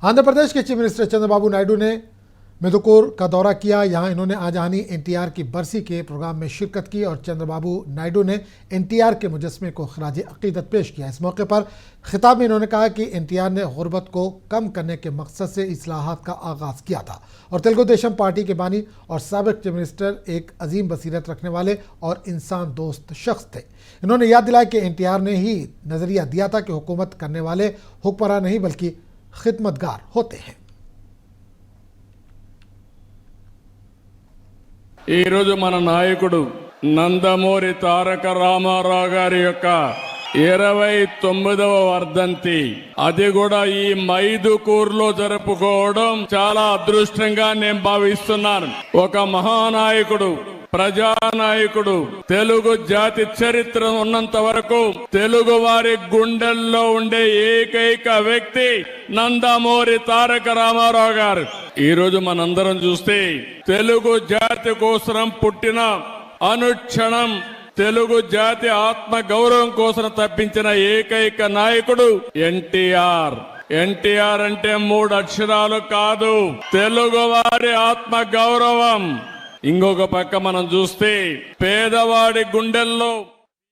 आंध्र प्रदेश के chief minister Chandrababu Naidu ने मेदुकूर का दौरा किया। यहां इन्होंने आज आनी एनटीआर की बरसी के प्रोग्राम में शिरकत की और चंद्रबाबू नायडू ने एनटीआर के मुजस्मे को खराज अकीदत पेश किया। इस मौके पर खिताब में इन्होंने कहा कि एनटीआर ने गुर्बत को कम करने के मकसद से इस्लाहात का आगाज किया था और तेलुगु देशम पार्टी के बानी और साबिक चीफ मिनिस्टर एक अजीम बसीरत रखने वाले और इंसान दोस्त शख्स थे। इन्होंने याद दिलाया कि एनटीआर ने ही नजरिया दिया था कि हुकूमत करने वाले हुक्मरान नहीं बल्कि खिदमतगार होते हैं। ఈ రోజు మన నాయకుడు నందమూరి తారక రామారావు గారి యొక్క 29వ వర్ధంతి, అది కూడా ఈ మైదుకూరులో జరుపుకోవడం చాలా అదృష్టంగా నేను భావిస్తున్నాను. ఒక మహానాయకుడు, ప్రజానాయకుడు, తెలుగు జాతి చరిత్ర ఉన్నంత వరకు తెలుగు వారి గుండెల్లో ఉండే ఏకైక వ్యక్తి నందమూరి తారక రామారావు గారు. ఈ రోజు మనందరం చూస్తే తెలుగు జాతి కోసం పుట్టిన, అనుక్షణం తెలుగు జాతి ఆత్మ గౌరవం కోసం తప్పించిన ఏకైక నాయకుడు ఎన్టీఆర్. ఎన్టీఆర్ అంటే 3 అక్షరాలు కాదు, తెలుగు వారి ఆత్మ గౌరవం. ఇంకొక పక్క మనం చూస్తే పేదవాడి గుండెల్లో